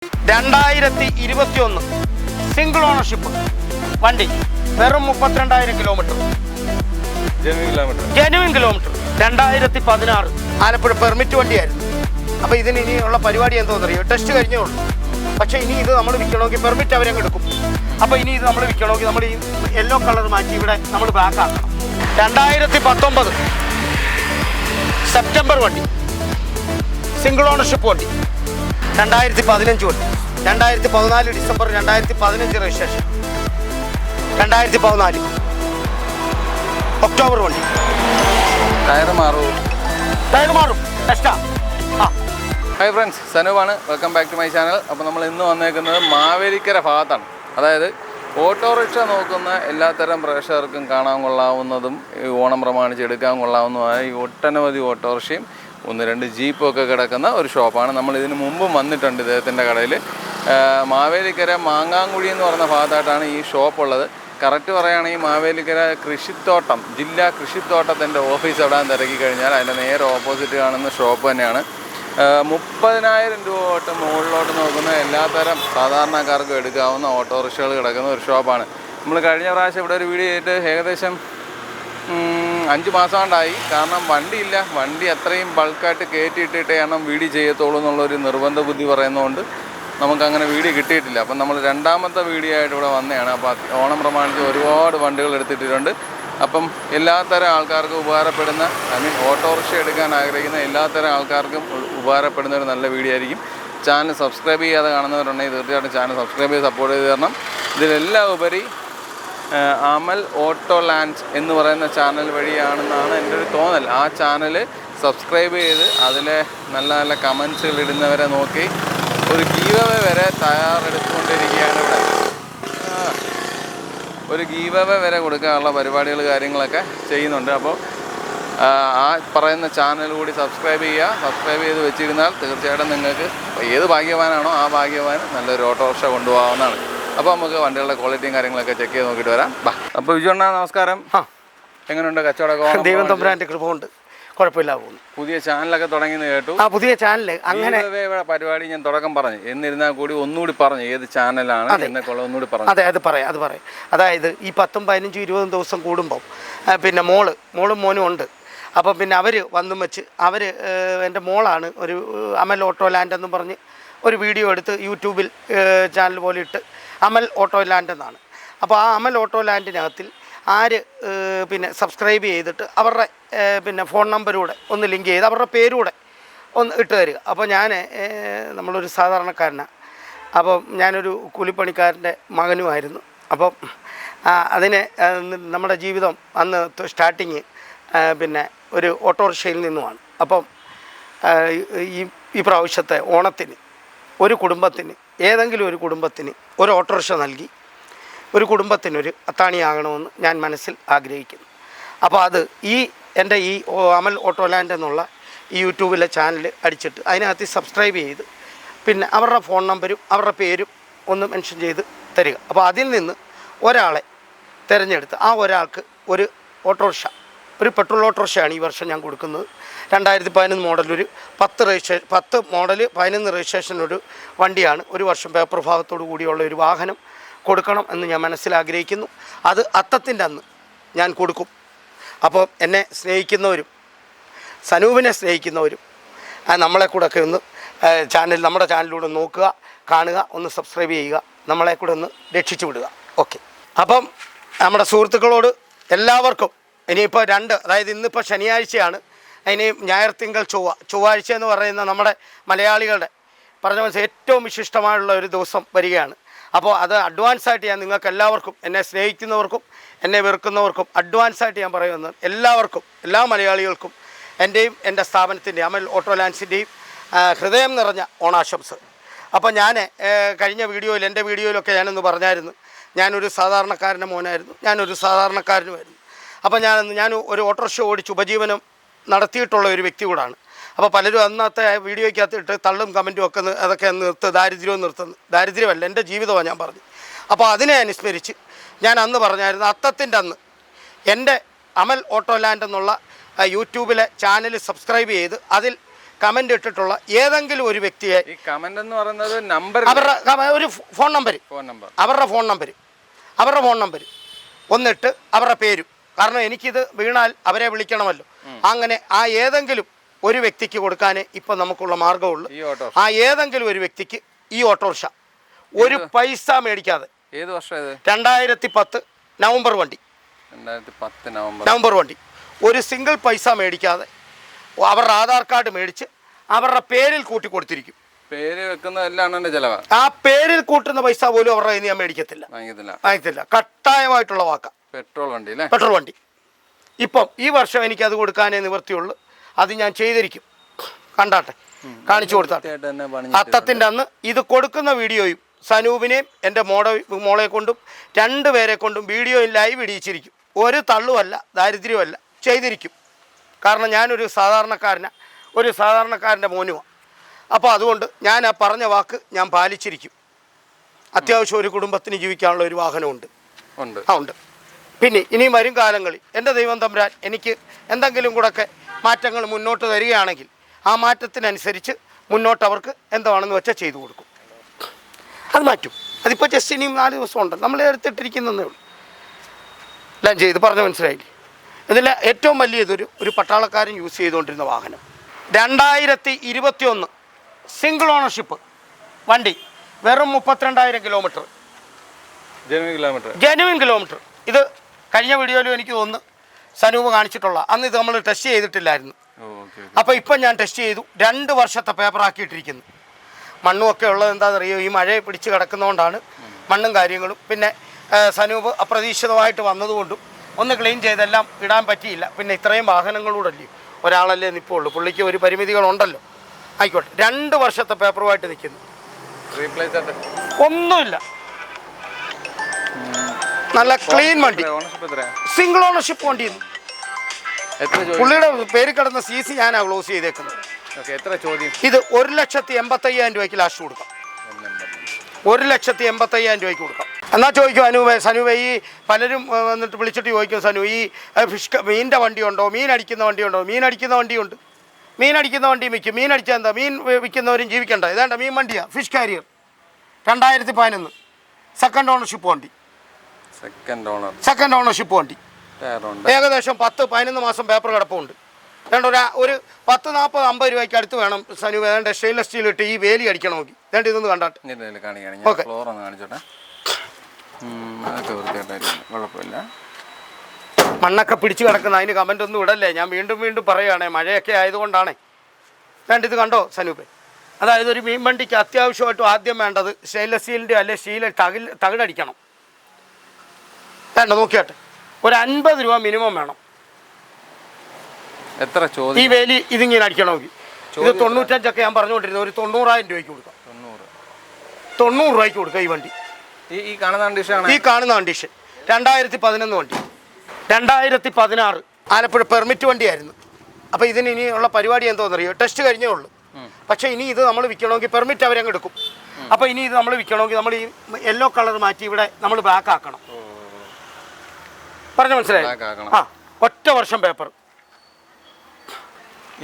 2021 single ownership വണ്ടി, വെറും 32,000 kilometre, genuine kilometre. 2016 Alappuzha permit വണ്ടിയായിരുന്നു. അപ്പോൾ ഇതിന് ഇനിയുള്ള പരിപാടി എന്തോന്ന് അറിയോ? ടെസ്റ്റ് കഴിഞ്ഞേ ഉള്ളൂ. പക്ഷേ ഇനി ഇത് നമ്മൾ വിൽക്കണമെങ്കിൽ പെർമിറ്റ് അവരങ്ങ് എടുക്കും. അപ്പോൾ ഇനി ഇത് നമ്മൾ വിൽക്കണമെങ്കിൽ നമ്മൾ ഈ യെല്ലോ കളർ മാറ്റി ഇവിടെ നമ്മൾ ബാക്ക് ആക്കണം. 2019 സെപ്റ്റംബർ വണ്ടി, സിംഗിൾ ഓണർഷിപ്പ് വണ്ടി. 2015 വണ്ടി, 2014 ഡിസംബർ 2015 രജിസ്ട്രേഷൻ, 2014 ഒക്ടോബർ വണ്ടി. ടയർ മാറും ടെസ്റ്റാ. ഹായ് ഫ്രണ്ട്സ്, സനുവാണ്. Welcome back to my channel. അപ്പോൾ നമ്മൾ ഇന്ന് വന്നേക്കുന്നത് മാവേലിക്കര ഭാഗത്താണ്. അതായത് ഓട്ടോറിക്ഷ നോക്കുന്ന എല്ലാത്തരം പ്രേക്ഷകർക്കും കാണാൻ കൊള്ളാവുന്നതും ഓണം പ്രമാണിച്ച് എടുക്കാൻ കൊള്ളാവുന്നതുമായ ഈ ഒട്ടനവധി ഓട്ടോറിക്ഷയും 1-2 ജീപ്പൊക്കെ കിടക്കുന്ന ഒരു ഷോപ്പാണ്. നമ്മൾ ഇതിന് മുമ്പും വന്നിട്ടുണ്ട് ഇദ്ദേഹത്തിൻ്റെ കടയിൽ. മാവേലിക്കര മാങ്ങാങ്കുഴി എന്ന് പറഞ്ഞ ഭാഗത്തായിട്ടാണ് ഈ ഷോപ്പുള്ളത്. കറക്റ്റ് പറയുകയാണെങ്കിൽ മാവേലിക്കര കൃഷിത്തോട്ടം, ജില്ലാ കൃഷിത്തോട്ടത്തിൻ്റെ ഓഫീസ് എവിടെയാൻ തിരക്കി കഴിഞ്ഞാൽ അതിൻ്റെ നേരെ ഓപ്പോസിറ്റ് കാണുന്ന ഷോപ്പ് തന്നെയാണ്. 30,000 രൂപ തൊട്ട് മുകളിലോട്ട് നോക്കുന്ന എല്ലാത്തരം സാധാരണക്കാർക്കും എടുക്കാവുന്ന ഓട്ടോറിക്ഷകൾ കിടക്കുന്ന ഒരു ഷോപ്പാണ്. നമ്മൾ കഴിഞ്ഞ പ്രാവശ്യം ഇവിടെ ഒരു വീഡിയോ ചെയ്തിട്ട് ഏകദേശം 5 മാസം കൊണ്ടായി. കാരണം വണ്ടിയില്ല, വണ്ടി അത്രയും ബൾക്കായിട്ട് കയറ്റിയിട്ടിട്ടേ കാരണം വീഡിയോ ചെയ്യത്തുള്ളൂ എന്നുള്ളൊരു നിർബന്ധ ബുദ്ധി പറയുന്നതുകൊണ്ട് നമുക്കങ്ങനെ വീഡിയോ കിട്ടിയിട്ടില്ല. അപ്പം നമ്മൾ രണ്ടാമത്തെ വീഡിയോ ആയിട്ട് ഇവിടെ വന്നതാണ്. അപ്പോൾ ഓണം പ്രമാണിച്ച് ഒരുപാട് വണ്ടികൾ എടുത്തിട്ടുണ്ട്. അപ്പം എല്ലാത്തരം ആൾക്കാർക്കും ഉപകാരപ്പെടുന്ന, ഓട്ടോറിക്ഷ എടുക്കാൻ ആഗ്രഹിക്കുന്ന എല്ലാത്തരം ആൾക്കാർക്കും ഉപകാരപ്പെടുന്ന ഒരു നല്ല വീഡിയോ ആയിരിക്കും. ചാനൽ സബ്സ്ക്രൈബ് ചെയ്യാതെ കാണുന്നവരുണ്ടെങ്കിൽ തീർച്ചയായിട്ടും ചാനൽ സബ്സ്ക്രൈബ് ചെയ്ത് സപ്പോർട്ട് ചെയ്ത് തരണം. ഇതിലെല്ലാം ഉപരി അമൽ ഓട്ടോ ലാൻഡ് എന്ന് പറയുന്ന ചാനൽ വഴിയാണെന്നാണ് എൻ്റെ ഒരു തോന്നൽ. ആ ചാനൽ സബ്സ്ക്രൈബ് ചെയ്ത് അതിലെ നല്ല നല്ല കമൻസുകൾ ഇടുന്നവരെ നോക്കി ഒരു ഗീവവേ വരെ തയ്യാറെടുത്തുകൊണ്ടിരിക്കുകയാണ് ഇവിടെ. ഒരു ഗീവവേ വരെ കൊടുക്കാനുള്ള പരിപാടികൾ കാര്യങ്ങളൊക്കെ ചെയ്യുന്നുണ്ട്. അപ്പോൾ ആ പറയുന്ന ചാനൽ കൂടി സബ്സ്ക്രൈബ് ചെയ്യുക. സബ്സ്ക്രൈബ് ചെയ്ത് വെച്ചിരുന്നാൽ തീർച്ചയായിട്ടും നിങ്ങൾക്ക് ഏത് ഭാഗ്യവാനാണോ ആ ഭാഗ്യവാൻ നല്ലൊരു ഓട്ടോറിക്ഷ കൊണ്ടുപോകാവുന്നതാണ്. അപ്പോൾ നമുക്ക് വണ്ടികളുടെ ക്വാളിറ്റിയും കാര്യങ്ങളൊക്കെ ചെക്ക് ചെയ്ത് നോക്കിയിട്ട് വരാം. അപ്പോൾ വിജയണ്ണ നമസ്കാരം. എങ്ങനെയുണ്ട് കച്ചവടമൊക്കെ? ദൈവം തമ്പുരാൻ്റെ കൃപ കൊണ്ട് കുഴപ്പമില്ല പോകുന്നു. പുതിയ ചാനലൊക്കെ തുടങ്ങിയെന്ന് കേട്ടു. പുതിയ ചാനൽ അങ്ങനെ പരിപാടി ഞാൻ തുടക്കം പറഞ്ഞു. എന്നിരുന്നാൽ കൂടി ഒന്നുകൂടി പറഞ്ഞു ഏത് ചാനലാണ് എന്നൊക്കെ ഒന്നുകൂടി പറഞ്ഞു. അതെ, അത് പറയാം. അതായത് ഈ 10, 15, 20 ദിവസം കൂടുമ്പം പിന്നെ മോളും മോനും ഉണ്ട്. അപ്പം പിന്നെ അവർ വന്നും വെച്ച് എൻ്റെ മോളാണ് ഒരു അമൽ ഓട്ടോ ലാൻഡ് എന്ന് പറഞ്ഞ് ഒരു വീഡിയോ എടുത്ത് യൂട്യൂബിൽ ചാനൽ പോലെ ഇട്ട് അമൽ ഓട്ടോ ലാൻഡ് എന്നാണ്. അപ്പോൾ ആ അമൽ ഓട്ടോ ലാൻഡിനകത്തിൽ പിന്നെ സബ്സ്ക്രൈബ് ചെയ്തിട്ട് അവരുടെ പിന്നെ ഫോൺ നമ്പരൂടെ ഒന്ന് ലിങ്ക് ചെയ്ത് അവരുടെ പേരൂടെ ഒന്ന് ഇട്ട് തരിക. അപ്പോൾ നമ്മളൊരു സാധാരണക്കാരനാണ്. അപ്പം ഞാനൊരു കൂലിപ്പണിക്കാരൻ്റെ മകനുമായിരുന്നു. അപ്പം അതിന് നമ്മുടെ ജീവിതം അന്ന് സ്റ്റാർട്ടിങ് പിന്നെ ഒരു ഓട്ടോറിക്ഷയിൽ നിന്നുമാണ്. അപ്പം ഈ പ്രാവശ്യത്തെ ഓണത്തിന് ഒരു കുടുംബത്തിന്, ഏതെങ്കിലും ഒരു കുടുംബത്തിന് ഒരു ഓട്ടോറിക്ഷ നൽകി ഒരു കുടുംബത്തിനൊരു അത്താണിയാകണമെന്ന് ഞാൻ മനസ്സിൽ ആഗ്രഹിക്കുന്നു. അപ്പോൾ അത് എൻ്റെ ഈ അമൽ ഓട്ടോ ലാൻഡ് എന്നുള്ള ഈ യൂട്യൂബിലെ ചാനൽ അടിച്ചിട്ട് അതിനകത്ത് സബ്സ്ക്രൈബ് ചെയ്ത് പിന്നെ അവരുടെ ഫോൺ നമ്പരും അവരുടെ പേരും ഒന്ന് മെൻഷൻ ചെയ്ത് തരിക. അപ്പോൾ അതിൽ നിന്ന് ഒരാളെ തിരഞ്ഞെടുത്ത് ആ ഒരാൾക്ക് ഒരു ഓട്ടോറിക്ഷ, ഒരു പെട്രോൾ ഓട്ടോറിക്ഷയാണ് ഈ വർഷം ഞാൻ കൊടുക്കുന്നത്. 2015 മോഡൽ, ഒരു 10 മോഡൽ 11 രജിസ്ട്രേഷനൊരു വണ്ടിയാണ്. ഒരു വർഷം പേപ്പർ ഭാഗത്തോടു കൂടിയുള്ള ഒരു വാഹനം കൊടുക്കണം എന്ന് ഞാൻ മനസ്സിലാഗ്രഹിക്കുന്നു. അത് അത്തത്തിൻ്റെ അന്ന് ഞാൻ കൊടുക്കും. അപ്പോൾ എന്നെ സ്നേഹിക്കുന്നവരും സനൂപിനെ സ്നേഹിക്കുന്നവരും നമ്മളെ കൂടെയൊക്കെ ഒന്ന് നമ്മുടെ ചാനലിലൂടെ നോക്കുക, കാണുക, ഒന്ന് സബ്സ്ക്രൈബ് ചെയ്യുക, നമ്മളെ കൂടെ ഒന്ന് രക്ഷിച്ചു വിടുക. ഓക്കെ. അപ്പം നമ്മുടെ സുഹൃത്തുക്കളോട് എല്ലാവർക്കും ഇനിയിപ്പോൾ അതായത് ഇന്നിപ്പോൾ ശനിയാഴ്ചയാണ്. ഇനി ഞായർ, തിങ്കൾ, ചൊവ്വാഴ്ച എന്ന് പറയുന്ന നമ്മുടെ മലയാളികളുടെ പറഞ്ഞ മനസ്സിൽ ഏറ്റവും വിശിഷ്ടമായുള്ള ഒരു ദിവസം വരികയാണ്. അപ്പോൾ അത് അഡ്വാൻസായിട്ട് ഞാൻ നിങ്ങൾക്ക് എല്ലാവർക്കും, എന്നെ സ്നേഹിക്കുന്നവർക്കും എന്നെ വെറുക്കുന്നവർക്കും അഡ്വാൻസായിട്ട് ഞാൻ പറയുന്നത് എല്ലാവർക്കും, എല്ലാ മലയാളികൾക്കും എൻ്റെയും എൻ്റെ സ്ഥാപനത്തിൻ്റെയും അമൽ ഓട്ടോ ലാൻഡ്സിൻ്റെയും ഹൃദയം നിറഞ്ഞ ഓണാശംസ. അപ്പോൾ ഞാൻ കഴിഞ്ഞ വീഡിയോയിൽ, എൻ്റെ വീഡിയോയിലൊക്കെ ഞാനൊന്ന് പറഞ്ഞായിരുന്നു, ഞാനൊരു സാധാരണക്കാരൻ്റെ മോനായിരുന്നു, ഞാനൊരു സാധാരണക്കാരനുമായിരുന്നു. അപ്പോൾ ഞാൻ ഒരു ഓട്ടോറിക്ഷ ഓടിച്ച് ഉപജീവനം നടത്തിയിട്ടുള്ള ഒരു വ്യക്തി കൂടാണ്. അപ്പോൾ പലരും അന്നത്തെ വീഡിയോയ്ക്കകത്ത് ഇട്ട് തള്ളും കമൻറ്റും ഒക്കെ അതൊക്കെ ദാരിദ്ര്യമല്ല, എൻ്റെ ജീവിതമാണ് ഞാൻ പറഞ്ഞു. അപ്പോൾ അതിനെ അനുസ്മരിച്ച് ഞാൻ അന്ന് പറഞ്ഞായിരുന്നു, അത്തത്തിൻ്റെ അന്ന് എൻ്റെ അമൽ ഓട്ടോ ലാൻഡ് എന്നുള്ള യൂട്യൂബിലെ ചാനൽ സബ്സ്ക്രൈബ് ചെയ്ത് അതിൽ കമൻ്റ് ഇട്ടിട്ടുള്ള ഏതെങ്കിലും ഒരു വ്യക്തിയെ ഈ കമന്റ് എന്ന് പറയുന്നത് നമ്പർ അവരുടെ ഒരു ഫോൺ നമ്പർ അവരുടെ ഫോൺ നമ്പർ ഒന്നിട്ട് അവരുടെ പേരും, കാരണം എനിക്കിത് വീണാൽ അവരെ വിളിക്കണമല്ലോ. അങ്ങനെ ആ ഏതെങ്കിലും ഒരു വ്യക്തിക്ക് കൊടുക്കാനേ ഇപ്പം നമുക്കുള്ള മാർഗമുള്ളൂ. ആ ഏതെങ്കിലും ഒരു വ്യക്തിക്ക് ഈ ഓട്ടോറിക്ഷ ഒരു പൈസ മേടിക്കാതെ. ഏത് വർഷം ഇത്? 2010 നവംബർ വണ്ടി. 2010 നവംബർ വണ്ടി. ഒരു സിംഗിൾ പൈസ മേടിക്കാതെ അവരുടെ ആധാർ കാർഡ് മേടിച്ച് അവരുടെ പേരിൽ കൂട്ടി കൊടുത്തിരിക്കും. പേര് വെക്കുന്നതെല്ലാം ചെലവാ. ആ പേരിൽ കൂട്ടുന്ന പൈസ പോലും അവരുടെ കയ്യിൽ ഞാൻ വാങ്ങിക്കത്തില്ല. കട്ടായമായിട്ടുള്ള വാക്കാം. പെട്രോൾ വണ്ടി. ഇപ്പം ഈ വർഷം എനിക്കത് കൊടുക്കാനേ നിവൃത്തിയുള്ളൂ. അത് ഞാൻ ചെയ്തിരിക്കും. കണ്ടാട്ടെ, കാണിച്ചു കൊടുത്താട്ടെ. അത്തത്തിൻ്റെ അന്ന് ഇത് കൊടുക്കുന്ന വീഡിയോയും സനൂപിനെയും എൻ്റെ മോളെ കൊണ്ടും 2 പേരെ കൊണ്ടും വീഡിയോയും ലൈവ് ഇടിയിച്ചിരിക്കും. ഒരു തള്ളുമല്ല, ദാരിദ്ര്യമല്ല, ചെയ്തിരിക്കും. കാരണം ഞാനൊരു സാധാരണക്കാരൻ്റെ മോനുമാണ്. അപ്പോൾ അതുകൊണ്ട് ഞാൻ ആ പറഞ്ഞ വാക്ക് ഞാൻ പാലിച്ചിരിക്കും. അത്യാവശ്യം ഒരു കുടുംബത്തിന് ജീവിക്കാനുള്ള ഒരു വാഹനമുണ്ട്. ഉണ്ട്. പിന്നെ ഇനിയും വരും കാലങ്ങളിൽ എൻ്റെ ദൈവം തമ്പുരാൻ എനിക്ക് എന്തെങ്കിലും കൂടെയൊക്കെ മാറ്റങ്ങൾ മുന്നോട്ട് തരികയാണെങ്കിൽ ആ മാറ്റത്തിനനുസരിച്ച് മുന്നോട്ട് അവർക്ക് എന്താണെന്ന് വെച്ചാൽ ചെയ്തു കൊടുക്കും. അത് മാറ്റും. അതിപ്പോൾ ജസ്റ്റ് ഇനിയും 4 ദിവസം ഉണ്ട്, നമ്മൾ എടുത്തിട്ടിരിക്കുന്നതേ ഉള്ളൂ. എല്ലാം ചെയ്ത് പറഞ്ഞ് മനസ്സിലായില്ലേ? ഇതിൽ ഏറ്റവും വലിയതൊരു പട്ടാളക്കാരൻ യൂസ് ചെയ്തുകൊണ്ടിരുന്ന വാഹനം 2021 സിംഗിൾ ഓണർഷിപ്പ് വണ്ടി, വെറും 32,000 കിലോമീറ്റർ. Genuine kilometre. ഇത് കഴിഞ്ഞ വീഡിയോയിലും എനിക്ക് തോന്നുന്നു സനൂപ് കാണിച്ചിട്ടുള്ള അന്ന് ഇത് നമ്മൾ ടെസ്റ്റ് ചെയ്തിട്ടില്ലായിരുന്നു. അപ്പോൾ ഇപ്പം ഞാൻ ടെസ്റ്റ് ചെയ്തു. 2 വർഷത്തെ പേപ്പറാക്കിയിട്ടിരിക്കുന്നു. മണ്ണുമൊക്കെ ഉള്ളത് എന്താണെന്നറിയോ, ഈ മഴ പിടിച്ച് കിടക്കുന്നതുകൊണ്ടാണ് മണ്ണും കാര്യങ്ങളും. പിന്നെ സനൂപ് അപ്രതീക്ഷിതമായിട്ട് വന്നതുകൊണ്ടും ഒന്ന് ക്ലീൻ ചെയ്തെല്ലാം ഇടാൻ പറ്റിയില്ല. പിന്നെ ഇത്രയും വാഹനങ്ങളൂടല്ലേ, ഒരാളല്ലേ നിൽപ്പുള്ളൂ, പുള്ളിക്ക് ഒരു പരിമിതികളുണ്ടല്ലോ. ആയിക്കോട്ടെ, 2 വർഷത്തെ പേപ്പറുമായിട്ട് നിൽക്കുന്നു. ഒന്നുമില്ല, നല്ല ക്ലീൻ വണ്ടി, സിംഗിൾ ഓണർഷിപ്പ് വണ്ടിയിരുന്നു. പുള്ളിയുടെ പേര് കിടന്ന CC ഞാനാണ് ക്ലോസ് ചെയ്തേക്കുന്നത്. ഇത് 1,85,000 രൂപയ്ക്ക് ലാസ്റ്റ് കൊടുക്കാം. 1,85,000 രൂപയ്ക്ക് കൊടുക്കാം. എന്നാൽ ചോദിക്കും സനൂപേ, ഈ പലരും വന്നിട്ട് വിളിച്ചിട്ട് ചോദിക്കും, സനു ഈ മീനിൻ്റെ വണ്ടിയുണ്ടോ, മീൻ അടിക്കുന്ന വണ്ടിയുണ്ടോ? മീനടിക്കുന്ന വണ്ടിയുണ്ട്. മീനടിക്കുന്ന വണ്ടിയും വിൽക്കും. മീനടിച്ചാൽ എന്താ, മീൻ വിൽക്കുന്നവരും ജീവിക്കണ്ട. ഇതാണ്ട മീൻ വണ്ടിയാണ്, ഫിഷ് കാരിയർ. 2011 സെക്കൻഡ് ഓണർഷിപ്പ് വണ്ടി. സെക്കൻഡ് ഓണർഷിപ്പ് വണ്ടി. ഏകദേശം 10-11 മാസം പേപ്പർ കിടപ്പുണ്ട്. വേണ്ട ഒരു 10-40-50 രൂപയ്ക്ക് അടുത്ത് വേണം സനു. വേണ്ട സ്റ്റെയിൻലെസ് സ്റ്റീൽ ഇട്ട് ഈ വേലി അടിക്കണമെങ്കിൽ. വേണ്ട ഇതൊന്ന് കണ്ടാട്ടെ. ഓക്കെ, മണ്ണൊക്കെ പിടിച്ച് കിടക്കുന്ന അതിന് കമൻ്റ് ഒന്നും ഇടല്ലേ. ഞാൻ വീണ്ടും പറയുകയാണേ, മഴയൊക്കെ ആയതുകൊണ്ടാണേ. വേണ്ട ഇത് കണ്ടോ സനൂപേ, അതായത് ഒരു മീൻ വണ്ടിക്ക് അത്യാവശ്യമായിട്ടും ആദ്യം വേണ്ടത് സ്റ്റെയിൻലെസ് സ്റ്റീലിൻ്റെ അല്ലെ സ്റ്റീൽ തകിടടിക്കണം. വേണ്ട നോക്കിയാട്ടെ, ഒരു 50 രൂപ മിനിമം വേണം. എത്ര ഈ വേലി ഇതിങ്ങനെ അടിക്കണമെങ്കിൽ. ഇത് 95 ഞാൻ പറഞ്ഞുകൊണ്ടിരുന്നത്. ഒരു 90,000 രൂപയ്ക്ക് കൊടുക്കാം. 90 രൂപയ്ക്ക് കൊടുക്കാം ഈ വണ്ടി. ഈ കാണുന്ന കണ്ടീഷൻ 2011 വണ്ടി. 2016 ആലപ്പുഴ പെർമിറ്റ് വണ്ടിയായിരുന്നു. അപ്പോൾ ഇതിന് ഇനിയുള്ള പരിപാടി എന്തോന്നറിയോ, ടെസ്റ്റ് കഴിഞ്ഞേ ഉള്ളൂ. പക്ഷേ ഇനി ഇത് നമ്മൾ വിൽക്കണമെങ്കിൽ പെർമിറ്റ് അവരങ്ങ് എടുക്കും. അപ്പോൾ ഇനി ഇത് നമ്മൾ വിൽക്കണമെങ്കിൽ നമ്മൾ ഈ യെല്ലോ കളർ മാറ്റി ഇവിടെ നമ്മൾ ബ്ലാക്ക് ആക്കണം. പറഞ്ഞ മനസ്സിലായി? ആ, 1 വർഷം പേപ്പർ.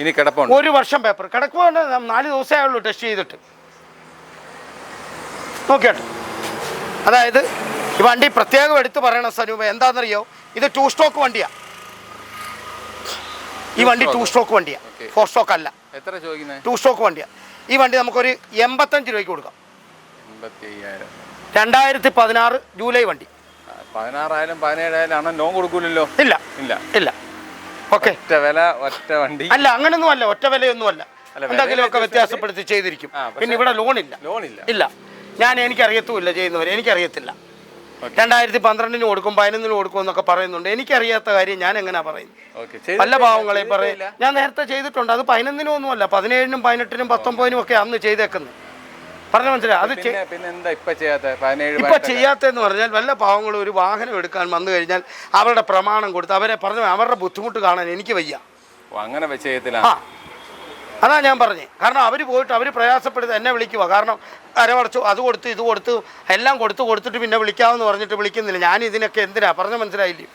ഇനി കിടപ്പുണ്ട് 1 വർഷം പേപ്പർ കിടക്കുമ്പോൾ 4 ദിവസമേ ഉള്ളൂ ടെസ്റ്റ് ചെയ്തിട്ട്. നോക്കിയാട്ടെ, അതായത് ഈ വണ്ടി പ്രത്യേകം എടുത്ത് പറയണ സനൂപ എന്താണെന്നറിയോ, ഇത് 2 സ്ട്രോക്ക് വണ്ടിയാണ്. ഈ വണ്ടി 2 സ്ട്രോക്ക് വണ്ടിയാണ്, 4 സ്ട്രോക്ക് അല്ല. 2 സ്ട്രോക്ക് വണ്ടിയാണ്. ഈ വണ്ടി നമുക്കൊരു 85 രൂപയ്ക്ക് കൊടുക്കാം. 2016 ജൂലൈ വണ്ടി. 16,000-17,000 ലോൺ കൊടുക്കൂലല്ലോ? ഇല്ല. ഓക്കെ, ഒറ്റ വണ്ടി അല്ല, അങ്ങനൊന്നും അല്ല, ഒറ്റ വിലയൊന്നും അല്ല. എന്തെങ്കിലുമൊക്കെ വ്യത്യാസപ്പെടുത്തി ചെയ്തിരിക്കും. പിന്നെ ഇവിടെ ലോണില്ല. എനിക്കറിയത്തുമില്ല ചെയ്യുന്നവരെ, എനിക്കറിയത്തില്ല. 2012 കൊടുക്കും, 11 കൊടുക്കും എന്നൊക്കെ പറയുന്നുണ്ട്. എനിക്കറിയാത്ത കാര്യം ഞാൻ എങ്ങനെയാ പറയുന്നത്? പല പാവങ്ങളെ പറയും. ഞാൻ നേരത്തെ ചെയ്തിട്ടുണ്ട്. അത് 11 ഒന്നുമല്ല, 17-നും 18-നും 19-നും ഒക്കെ അന്ന് ചെയ്തേക്കുന്നത്. പറഞ്ഞ മനസ്സിലായി? അത് ഇപ്പൊ ചെയ്യാത്തെന്ന് പറഞ്ഞാൽ വല്ല പാവങ്ങളും ഒരു വാഹനം എടുക്കാൻ വന്നു കഴിഞ്ഞാൽ അവരുടെ പ്രമാണം കൊടുത്ത് അവരെ പറഞ്ഞ അവരുടെ ബുദ്ധിമുട്ട് കാണാൻ എനിക്ക് വയ്യ. അങ്ങനെ അതാ ഞാൻ പറഞ്ഞേ. കാരണം അവർ പോയിട്ട് അവർ പ്രയാസപ്പെടുത്തി എന്നെ വിളിക്കുക. കാരണം അരവടച്ചു, അത് കൊടുത്തു, ഇത് കൊടുത്തു, എല്ലാം കൊടുത്തിട്ട് പിന്നെ വിളിക്കാമെന്ന് പറഞ്ഞിട്ട് വിളിക്കുന്നില്ല. ഞാൻ ഇതിനൊക്കെ എന്തിനാ? പറഞ്ഞ മനസ്സിലായില്ലേ?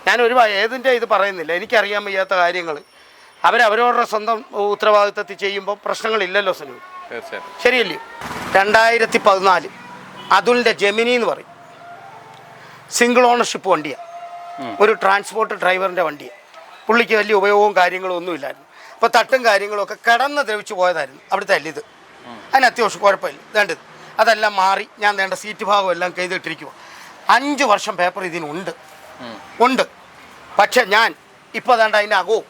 ഞാൻ ഏതിൻ്റെ ഇത് പറയുന്നില്ല. എനിക്കറിയാൻ വയ്യാത്ത കാര്യങ്ങൾ അവരവരവരുടെ സ്വന്തം ഉത്തരവാദിത്തത്തിൽ ചെയ്യുമ്പോൾ പ്രശ്നങ്ങളില്ലല്ലോ സനു. തീർച്ചയായിട്ടും. ശരിയല്ലേ? 2014 അതുലിൻ്റെ ജെമിനി എന്ന് പറയും, സിംഗിൾ ഓണർഷിപ്പ് വണ്ടിയാണ്, ഒരു ട്രാൻസ്പോർട്ട് ഡ്രൈവറിൻ്റെ വണ്ടിയാണ്. പുള്ളിക്ക് വലിയ ഉപയോഗവും കാര്യങ്ങളും ഒന്നുമില്ലായിരുന്നു. അപ്പോൾ തട്ടും കാര്യങ്ങളൊക്കെ കിടന്ന് ദ്രവിച്ച് പോയതായിരുന്നു അവിടുത്തെ അല്ലിത്. അതിന് അത്യാവശ്യം കുഴപ്പമില്ല. വേണ്ടത് അതെല്ലാം മാറി ഞാൻ വേണ്ട സീറ്റ് ഭാഗം എല്ലാം ചെയ്തിട്ടിരിക്കുക. 5 വർഷം പേപ്പർ ഇതിനുണ്ട് ഉണ്ട്. പക്ഷെ ഞാൻ ഇപ്പോൾ അതാണ്ട് അതിൻ്റെ അകവും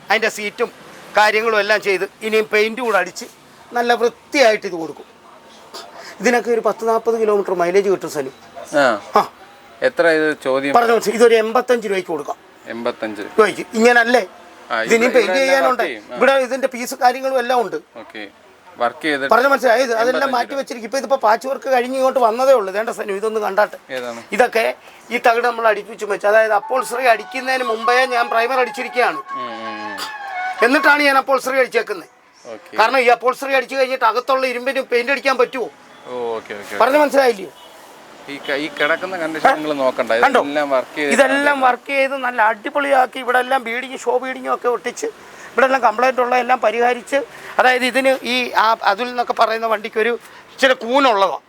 അതിൻ്റെ സീറ്റും കാര്യങ്ങളും എല്ലാം ചെയ്ത് ഇനിയും പെയിൻറ്റ് കൂടെ അടിച്ച് നല്ല വൃത്തിയായിട്ട് ഇത് കൊടുക്കും. ഇതിനൊക്കെ ഒരു 10-40 കിലോമീറ്റർ മൈലേജ് കിട്ടും സനു. ആ എത്ര ഇത് ചോദ്യം പറഞ്ഞു മനസ്സിലായി. ഇതൊരു 85 രൂപയ്ക്ക് കൊടുക്കാം. 85 രൂപയ്ക്ക് ഇങ്ങനല്ലേ? ഇതിനും പെയിൻറ്റ് ചെയ്യാനുണ്ട്. ഇവിടെ ഇതിൻ്റെ പീസ് കാര്യങ്ങളും എല്ലാം ഉണ്ട്. പറഞ്ഞു മനസ്സിലായത് അതെല്ലാം മാറ്റി വെച്ചിരിക്കും. ഇപ്പോൾ ഇതിപ്പോൾ പാച്ച് വർക്ക് കഴിഞ്ഞ് ഇങ്ങോട്ട് വന്നതേ ഉള്ളൂ. വേണ്ട സനു ഇതൊന്ന് കണ്ടാട്ടെ. ഇതൊക്കെ ഈ തകിട് നമ്മൾ അടുപ്പിച്ച് വെച്ച്, അതായത് അപ്പോൾസറി അടിക്കുന്നതിന് മുമ്പേ ഞാൻ പ്രൈമർ അടിച്ചിരിക്കുകയാണ്. എന്നിട്ടാണ് ഞാൻ അപ്പോൾസറി അടിച്ചേക്കുന്നത്. കാരണം ഈ അപ്പോൾസറി അടിച്ചു കഴിഞ്ഞിട്ട് അകത്തുള്ള ഇരുമ്പിന് പെയിന്റ് അടിക്കാൻ പറ്റുമോ? പറഞ്ഞു മനസ്സിലായില്ലയോ? കണ്ടോ, ഇതെല്ലാം വർക്ക് ചെയ്ത് നല്ല അടിപൊളിയാക്കി ഇവിടെ എല്ലാം ബീഡിങ്ങും ഷോ ബീഡിങ്ങും ഒക്കെ ഒട്ടിച്ച് ഇവിടെ എല്ലാം കംപ്ലൈൻ്റ് ഉള്ള എല്ലാം പരിഹരിച്ച്, അതായത് ഇതിന് ഈ അതിൽ നിന്നൊക്കെ പറയുന്ന വണ്ടിക്ക് ഒരു ഇച്ചിരി കൂനുള്ളതാണ്,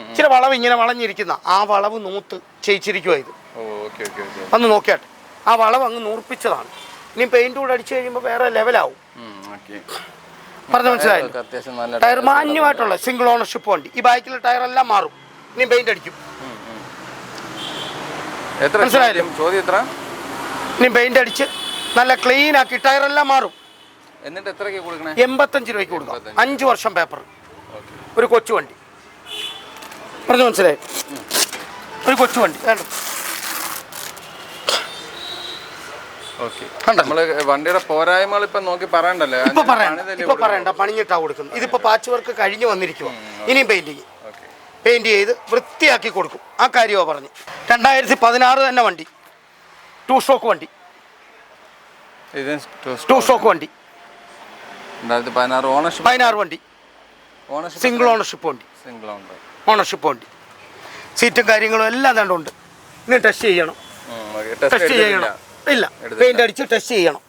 ഇച്ചിരി വളവ് ഇങ്ങനെ വളഞ്ഞിരിക്കുന്ന ആ വളവ് നൂത്ത് ചെയ്യിച്ചിരിക്കുക. ഇത് ഒന്ന് നോക്കിയാട്ടെ, ആ വളവ് അങ്ങ് നൂർപ്പിച്ചതാണ്. ഇനി പെയിന്റ് കൂടെ അടിച്ചു കഴിയുമ്പോൾ വേറെ ലെവലാവും. പറഞ്ഞു മനസ്സിലായില്ല? ടയർ മാന്യമായിട്ടുള്ള സിംഗിൾ ഓണർഷിപ്പ് വണ്ടി. ഈ ബാക്കിലെ ടയറെല്ലാം മാറും, ഇനി പെയിന്റ് അടിക്കും. മനസ്സിലായില്ലേ? ഇനി പെയിന്റ് അടിച്ച് നല്ല ക്ലീൻ ആക്കി ടയറെല്ലാം മാറും. 85 രൂപയ്ക്ക് കൊടുക്കാം. 5 വർഷം പേപ്പർ, ഒരു കൊച്ചു വണ്ടി. പറഞ്ഞു മനസ്സിലായി? ഒരു കൊച്ചു വണ്ടി വേണ്ട. വണ്ടിയുടെ പോരായ്മകൾ ഇപ്പൊ നോക്കി പറയണ്ടല്ലോ. ഇപ്പൊ പറയണ്ട, പണിഞ്ഞിട്ടാ കൊടുക്കുന്നത്. ഇതിപ്പോ പാച്ച് വർക്ക് കഴിഞ്ഞ് വന്നിരിക്കുക. ഇനിയും പെയിന്റ് ചെയ്ത് വൃത്തിയാക്കി കൊടുക്കും. ആ കാര്യമാണ് പറഞ്ഞു. 2016 തന്നെ വണ്ടി, 2 സ്റ്റോക്ക് വണ്ടി. 2 സ്റ്റോക്ക് വണ്ടി 16 വണ്ടി, സിംഗിൾ ഓണർഷിപ്പ് വണ്ടി. ഓണർഷിപ്പ് വണ്ടി, സീറ്റും കാര്യങ്ങളും എല്ലാം തണ്ടുണ്ട്. ഇനി ടെസ്റ്റ് ചെയ്യണം. ഇല്ല, പെയിന്റ് അടിച്ച് ടെസ്റ്റ് ചെയ്യണം.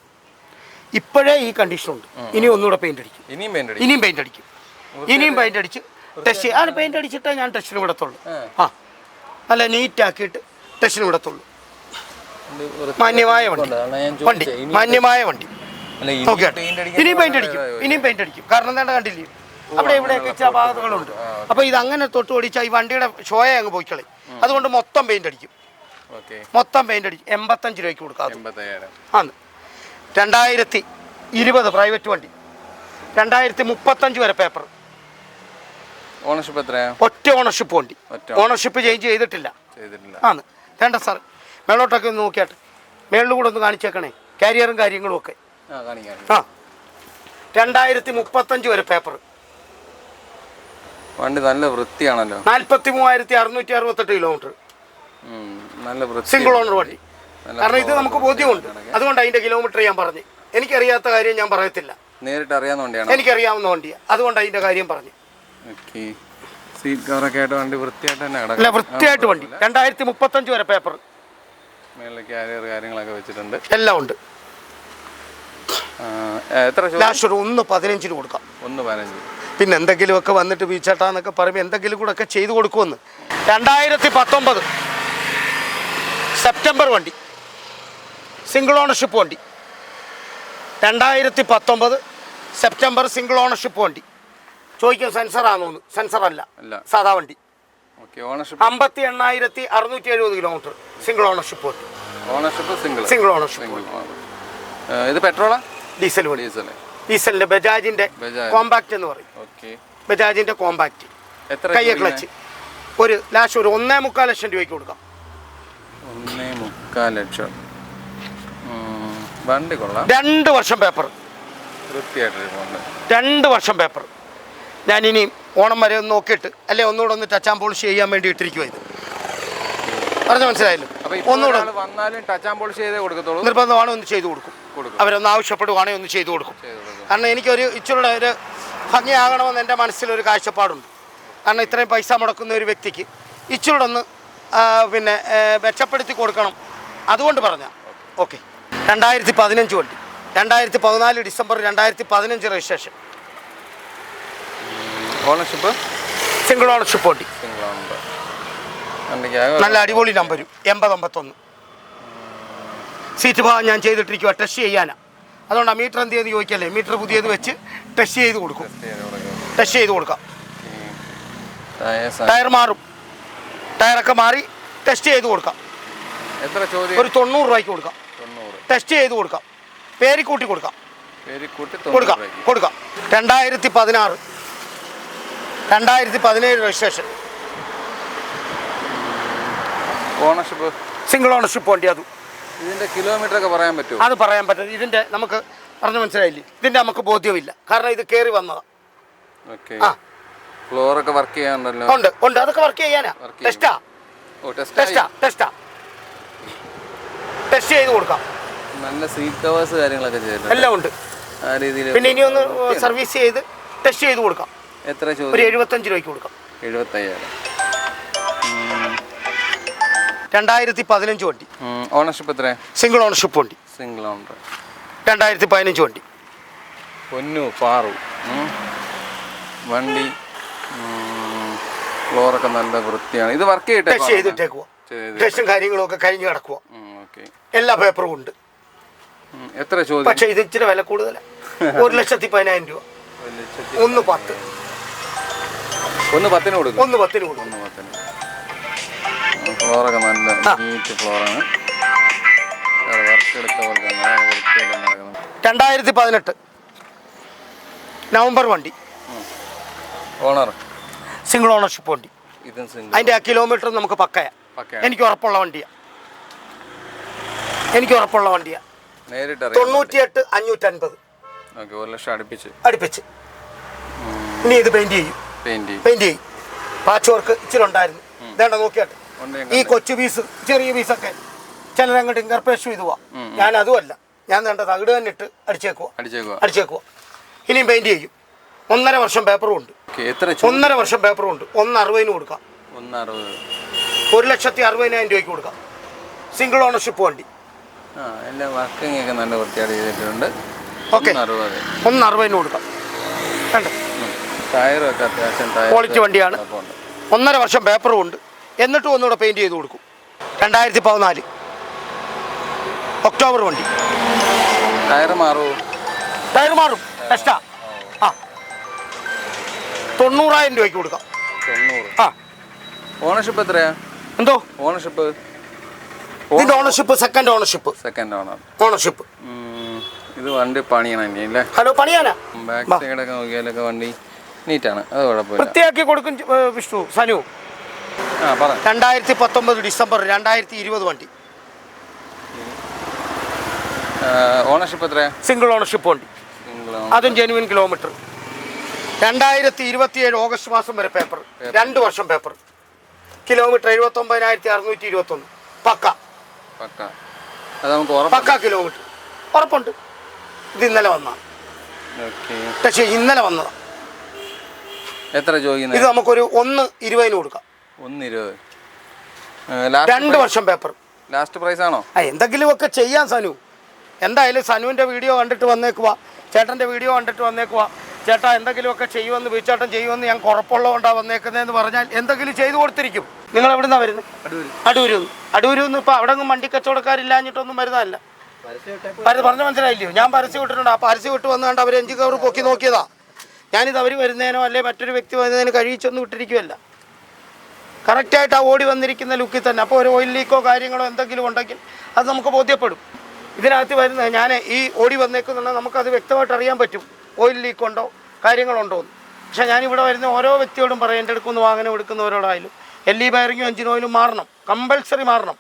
ഇപ്പോഴേ ഈ കണ്ടീഷൻ ഉണ്ട്. ഇനി ഒന്നുകൂടെ പെയിന്റ് അടിക്കും. ഇനിയും പെയിന്റ് അടിക്കും. ഇനിയും പെയിന്റ് അടിച്ച് ടെസ്റ്റ് ചെയ്യും. ആ പെയിന്റ് അടിച്ചിട്ടേ ഞാൻ ടെസ്റ്റിന് വിടത്തുള്ളൂ. ആ നല്ല നീറ്റാക്കിയിട്ട് ടെസ്റ്റിന് വിടത്തുള്ളൂ. മാന്യമായ വണ്ടി, മാന്യമായ വണ്ടി. നോക്കിയാട്ടെ, ഇനിയും പെയിന്റ് അടിക്കും. കാരണം എന്താ കണ്ടില്ലേ, അവിടെ ഇവിടെയൊക്കെ ഇച്ചിരി അപാകതകളുണ്ട്. അപ്പോൾ ഇത് അങ്ങനെ തൊട്ട് ഓടിച്ചാൽ ഈ വണ്ടിയുടെ ഷോയെ അങ്ങ് പോയിക്കളി. അതുകൊണ്ട് മൊത്തം പെയിന്റ് അടിക്കും. 85 രൂപയ്ക്ക് കൊടുക്കാം. ആണ് 2020 പ്രൈവറ്റ് വണ്ടി. 2035 വരെ പേപ്പർ. ഓണർഷിപ്പ് എത്രയാ? ഒറ്റ ഓണർഷിപ്പ് വണ്ടി. ഓണർഷിപ്പ് ചേഞ്ച് ചെയ്തിട്ടില്ല. ആണ് വേണ്ട സാർ. മേളോട്ടൊക്കെ ഒന്ന് നോക്കിയാട്ടെ, മേളിൽ കൂടെ ഒന്ന് കാണിച്ചേക്കണേ, കാരിയറും കാര്യങ്ങളും ഒക്കെ. ആ 2035 വരെ പേപ്പർ. വണ്ടി നല്ല വൃത്തിയാണല്ലോ. 43,668 കിലോമീറ്റർ. സിംഗിൾ ഓണർ വണ്ടി. കാരണം ഇത് നമുക്ക് ബോധ്യമുണ്ട്. അതുകൊണ്ട് അതിന്റെ കിലോമീറ്റർ ഞാൻ പറഞ്ഞു. എനിക്കറിയാത്ത കാര്യം ഞാൻ പറയത്തില്ല. നേരിട്ട് അറിയാവുന്ന വണ്ടിയാണ്. എനിക്കറിയാവുന്ന വണ്ടിയാണ്, അതുകൊണ്ട് അതിന്റെ കാര്യം പറഞ്ഞു. അല്ല, വൃത്തിയായിട്ട് വണ്ടി. 2035 വരെ പേപ്പർ. കാര്യങ്ങളൊക്കെ വെച്ചിട്ടുണ്ട്, എല്ലാം ഉണ്ട്. ലാസ്റ്റ് ഒരു 1.15 കൊടുക്കാം. 1.15. പിന്നെ എന്തെങ്കിലുമൊക്കെ വന്നിട്ട് വീച്ചട്ടാന്നൊക്കെ പറയുമ്പോൾ എന്തെങ്കിലും കൂടെ ഒക്കെ ചെയ്തു കൊടുക്കുമെന്ന്. 2019 സെപ്റ്റംബർ വണ്ടി, സിംഗിൾ ഓണർഷിപ്പ് വണ്ടി. 2019 സെപ്റ്റംബർ സിംഗിൾ ഓണർഷിപ്പ് വണ്ടി. ചോദിക്കും സെൻസറാണോന്ന്. സെൻസർ അല്ല, സാധാ വണ്ടി. 58,670 കിലോമീറ്റർ. സിംഗിൾ ഓണർഷിപ്പ് വണ്ടി. Single ownership. ഇത് പെട്രോളാ ഡീസൽ വണ്ടി? ഡീസലിന്റെ ബജാജിന്റെ കോമ്പാക്ട് എന്ന് പറയും. ബജാജിന്റെ കോമ്പാക്ട്, കയ്യ ക്ലച്ച്. ഒരു ലാസ്റ്റ് ഒരു 1.25 ലക്ഷം രൂപയ്ക്ക് കൊടുക്കാം. 1.25 ലക്ഷം. വണ്ടി കൊള്ളാം. 2 വർഷം പേപ്പർ. 2 വർഷം പേപ്പർ. ഞാനിനി ഓണം വരെ ഒന്ന് നോക്കിയിട്ട് അല്ലെ ഒന്നുകൂടെ ഒന്ന് ടച്ച് ആൻഡ് പോളിഷ് ചെയ്യാൻ വേണ്ടി ഇട്ടിരിക്കുക. ഇത് പറഞ്ഞു മനസ്സിലായല്ലോ. ഒന്നുകൂടെ നിർബന്ധമാണ്, ഒന്ന് ചെയ്തു കൊടുക്കും. അവരൊന്ന് ആവശ്യപ്പെടുവാണെങ്കിൽ ഒന്ന് ചെയ്തു കൊടുക്കും. കാരണം എനിക്കൊരു ഇച്ചിരി ഒരു ഭംഗിയാകണമെന്ന് എൻ്റെ മനസ്സിലൊരു കാഴ്ചപ്പാടുണ്ട്. കാരണം ഇത്രയും പൈസ മുടക്കുന്ന ഒരു വ്യക്തിക്ക് ഇച്ചിരി ഒന്ന് മെച്ചപ്പെടുത്തി കൊടുക്കണം. അതുകൊണ്ട് പറഞ്ഞാൽ ഓക്കെ. 2015 വണ്ടി, 2014 December 2015 registration. Ownership single ownership വണ്ടി. Single owner. നല്ല അടിപൊളി നമ്പരും 8051. സീറ്റ് ഭാഗം ഞാൻ ചെയ്തിട്ടിരിക്കുക, ടെസ്റ്റ് ചെയ്യാനാണ്. അതുകൊണ്ടാണ് മീറ്റർ എന്ത് ചെയ്ത് ചോദിക്കല്ലേ, മീറ്റർ പുതിയത് വെച്ച് ടെസ്റ്റ് ചെയ്ത് കൊടുക്കും. ടെസ്റ്റ് ചെയ്ത് കൊടുക്കാം. ടയർ മാറും, ടയറൊക്കെ മാറി ടെസ്റ്റ് ചെയ്ത് കൊടുക്കാം. എത്ര ചോദ്യം? ഒരു 90 രൂപയ്ക്ക് കൊടുക്കാം. ടെസ്റ്റ് ചെയ്ത് കൊടുക്കാം, പേര് കൂട്ടി കൊടുക്കാം. കൊടുക്കാം. 2016 2017 രജിസ്ട്രേഷൻ. ഓണർഷിപ്പ് സിംഗിൾ ഓണർഷിപ്പ് വണ്ടി. അത് ഇതിൻ്റെ കിലോമീറ്റർ ഒക്കെ പറയാൻ പറ്റുമോ? അത് പറയാൻ പറ്റും. ഇതിൻ്റെ നമുക്ക് പറഞ്ഞ് മനസ്സിലായില്ലേ, ഇതിൻ്റെ നമുക്ക് ബോധ്യമില്ല. കാരണം ഇത് കയറി വന്നതാണ്. ഓക്കെ. ഫ്ലോറൊക്കെ വർക്ക് ചെയ്യാനുണ്ടല്ലോ? ഉണ്ട് ഉണ്ട്, അതൊക്കെ വർക്ക് ചെയ്യാനാ. ടെസ്റ്റാ ടെസ്റ്റ് ചെയ്ത് കൊടുക്കാം. നല്ല സീറ്റ് കവേഴ്സ് കാര്യങ്ങളൊക്കെ ചെയ്തിട്ടുണ്ട്. എല്ലാം ഉണ്ട് ആ രീതിയിൽ. പിന്നെ ഇനി ഒന്ന് സർവീസ് ചെയ്ത് ടെസ്റ്റ് ചെയ്ത് കൊടുക്കാം. എത്ര ചോദ്യം? ഒരു 75 രൂപയ്ക്ക് കൊടുക്കാം. 75,000. 2015 വണ്ടി. ഓണർഷിപ്പ് എത്ര? സിംഗിൾ ഓണർഷിപ്പ് വണ്ടി. Single owner. 2015 വണ്ടി. പൊന്നു പാറു വണ്ടി. ഫ്ലോറൊക്കെ നല്ല വൃത്തിയാണ്. ഇത് വർക്ക് ചെയ്തിട്ടേക്കുക. ടെസ്റ്റും കാര്യങ്ങളും ഒക്കെ കഴിഞ്ഞ് കിടക്കുക. എല്ലാ പേപ്പറും ഉണ്ട്. എത്ര ചോദ്യം? പക്ഷേ ഇത് ഇച്ചിരി വില കൂടുതലാണ്. 1,10,000 രൂപ. 1,10,000. 1,10,000 കൊടുക്കും. 1,10,000 കൊടുക്കും. ഫ്ലോറൊക്കെ നല്ല നീറ്റ് ഫ്ലോറാണ്. വർക്ക് എടുത്ത പോലെ തന്നെ 2018 നവംബർ വണ്ടി. ഓണർ സിംഗിൾ ഓണർഷിപ്പ് വണ്ടി. അതിൻ്റെ ആ കിലോമീറ്റർ നമുക്ക് പക്കയാണ്. എനിക്ക് ഉറപ്പുള്ള വണ്ടിയാണ്. 98,550. 1,00,000 അടുപ്പിച്ച്. ഇനി ഇത് പെയിന്റ് ചെയ്യും. പാച്ച് വർക്ക് ഇച്ചിരി ഉണ്ടായിരുന്നു. ഇതേണ്ട നോക്കിയാട്ടെ, ഈ കൊച്ചു പീസ് ചെറിയ പീസൊക്കെ ചിലരങ്ങോട്ട് ഇൻകർപ്പേഷൻ ഇതുവാ. ഞാൻ അതുമല്ല, ഞാൻ വേണ്ട തകിട് തന്നെ ഇട്ട് അടിച്ചേക്കുക. ഇനിയും പെയിന്റ് ചെയ്യും. 1.5 വർഷം പേപ്പറും ഉണ്ട്. 1.5 വർഷം പേപ്പറും ഉണ്ട്. 1,60,000 കൊടുക്കാം. 1,60,000 രൂപയ്ക്ക് കൊടുക്കാം. സിംഗിൾ ഓണർഷിപ്പ് വണ്ടി. ഓക്കെ, 1,60,000 കൊടുക്കാം. ക്വാളിറ്റി വണ്ടിയാണ്. 1.5 വർഷം പേപ്പറും ഉണ്ട്. എന്നിട്ടും ഒന്നുകൂടെ പെയിന്റ് ചെയ്ത് കൊടുക്കും. 2014 ഒക്ടോബർ വണ്ടി. ടയർ മാറും. ടെസ്റ്റാ. 90,000 രൂപയ്ക്ക് കൊടുക്കാം. ഓണർഷിപ്പ് എത്രയാ? എന്തോ ഓണർഷിപ്പ്? ഇതിന്റെ ഓണർഷിപ്പ് സെക്കൻഡ് ഓണർഷിപ്പ്. ഇത് വണ്ടി പണിയണല്ലേ? ഹലോ, പണിയാനാ. ബാക്ക് സൈഡൊക്കെ നോക്കിയാലൊക്കെ വണ്ടി നീറ്റാണ്. അത് കുഴപ്പമില്ല. വൃത്തിയാക്കി കൊടുക്കും വിഷ്ണു സനു. 2019 ഡിസംബർ 2020 വണ്ടി. ഓണർഷിപ്പ് എത്രയാ? സിംഗിൾ ഓണർഷിപ്പ് വണ്ടി. അതും ജെനുവിൻ കിലോമീറ്റർ. 2027 ഓഗസ്റ്റ് മാസം വരെ പേപ്പർ. 2 വർഷം പേപ്പർ. കിലോമീറ്റർ 79,621. പക്ക കിലോമീറ്റർ ഉറപ്പുണ്ട്. ഇത് ഇന്നലെ വന്നതാണ്. പക്ഷേ ഇന്നലെ വന്നതാണ്. എത്ര ചോദിക്കുന്നത്? ഇത് നമുക്കൊരു 1,20,000 കൊടുക്കാം. 1,20,000. 2 വർഷം പേപ്പർ. ലാസ്റ്റ് പ്രൈസ് ആണോ? എന്തെങ്കിലുമൊക്കെ ചെയ്യാം സനു. എന്തായാലും സനുവിൻ്റെ വീഡിയോ കണ്ടിട്ട് വന്നേക്കുക, ചേട്ടൻ്റെ വീഡിയോ കണ്ടിട്ട് വന്നേക്കുക. ചേട്ടാ എന്തെങ്കിലുമൊക്കെ ചെയ്യുമെന്ന്, ബീച്ചേട്ടൻ ചെയ്യുമെന്ന് ഞാൻ ഉറപ്പുള്ളതുകൊണ്ടാണ് വന്നേക്കുന്നതെന്ന് പറഞ്ഞാൽ എന്തെങ്കിലും ചെയ്തു കൊടുത്തിരിക്കും. നിങ്ങൾ എവിടെ നിന്നാണ് വരുന്നത്? അടൂരിൽ നിന്ന്. ഇപ്പോൾ അവിടെ ഒന്നും വണ്ടി കച്ചവടക്കാരില്ലാഞ്ഞിട്ടൊന്നും വരുന്നതല്ല. പറഞ്ഞ് മനസ്സിലായില്ലയോ? ഞാൻ പരസ്യം വിട്ടിട്ടുണ്ട്. ആ പരസ്യം വിട്ട് വന്നുകൊണ്ട് അവർ 5 കവർ പൊക്കി നോക്കിയതാ. ഞാനിത് അവർ വരുന്നതിനോ അല്ലെ മറ്റൊരു വ്യക്തി വരുന്നതിന് കഴിയിച്ചൊന്നും വിട്ടിരിക്കുമല്ല. കറക്റ്റായിട്ട് ആ ഓടി വന്നിരിക്കുന്ന ലുക്കിൽ തന്നെ. അപ്പോൾ ഒരു ഓയിൽ ലീക്കോ കാര്യങ്ങളോ എന്തെങ്കിലും ഉണ്ടെങ്കിൽ അത് നമുക്ക് ബോധ്യപ്പെടും. ഇതിനകത്ത് വരുന്നത് ഞാൻ ഈ ഓടി വന്നേക്കുന്നുണ്ടെങ്കിൽ നമുക്കത് വ്യക്തമായിട്ട് അറിയാൻ പറ്റും ഓയിൽ ലീക്കുണ്ടോ കാര്യങ്ങളുണ്ടോ എന്ന്. പക്ഷേ ഞാനിവിടെ വരുന്ന ഓരോ വ്യക്തിയോടും പറയും, എൻ്റെ അടുക്കുന്ന വാഹനം എടുക്കുന്നവരോടായാലും LE ബയറിങ്ങും എഞ്ചിൻ ഓയിലും മാറണം, കമ്പൽസറി മാറണം.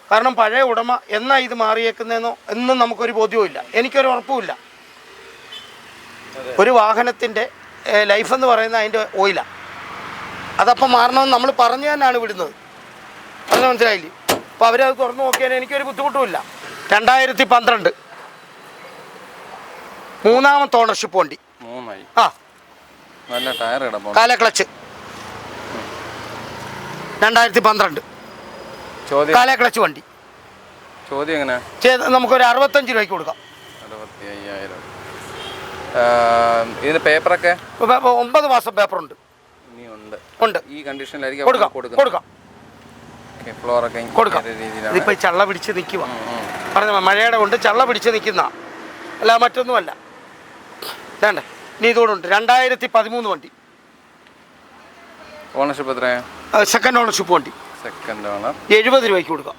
കാരണം പഴയ ഉടമ എന്നാ ഇത് മാറിയേക്കുന്നതെന്നോ എന്നും നമുക്കൊരു ബോധ്യവുമില്ല, എനിക്കൊരു ഉറപ്പുമില്ല. ഒരു വാഹനത്തിൻ്റെ ലൈഫ് എന്ന് പറയുന്നത് അതിൻ്റെ ഓയിലാണ്. അതപ്പം മാറണമെന്ന് നമ്മൾ പറഞ്ഞു തന്നെയാണ് വിടുന്നത്. പറഞ്ഞാൽ മനസ്സിലായില്ലേ? അപ്പോൾ അവരത് തുറന്നു നോക്കിയാൽ എനിക്കൊരു ബുദ്ധിമുട്ടുമില്ല. 2012 മൂന്നാമത്തെ ഓണർഷിപ്പ് വണ്ടി. നല്ല ടയർ കാല ക്ലച്ച്. 2012 കാല ക്ലച്ച് വണ്ടി. ചോദ്യം എങ്ങനെ? നമുക്കൊരു 65 രൂപയ്ക്ക് കൊടുക്കാം. 25,000. ഇതിന്റെ പേപ്പറൊക്കെ 9 മാസം പേപ്പറുണ്ട്. ഉണ്ട്. ഈ കണ്ടീഷനിലായിരിക്കും കൊടുക്കാം. ഫ്ലോറൊക്കെ ഇതിപ്പോൾ ചള്ള പിടിച്ച് നിൽക്കുക. പറഞ്ഞ മഴയുടെ കൊണ്ട് ചള്ള പിടിച്ച് നിൽക്കുന്ന അല്ല, മറ്റൊന്നുമല്ല. വേണ്ടേ, ഇനി ഇതോടുണ്ട്. 2013 വണ്ടി. ഓണർഷിപ്പ് എത്രയാണ്? സെക്കൻഡ് ഓണർഷിപ്പ് വണ്ടി. Second owner. 70 രൂപയ്ക്ക് കൊടുക്കാം.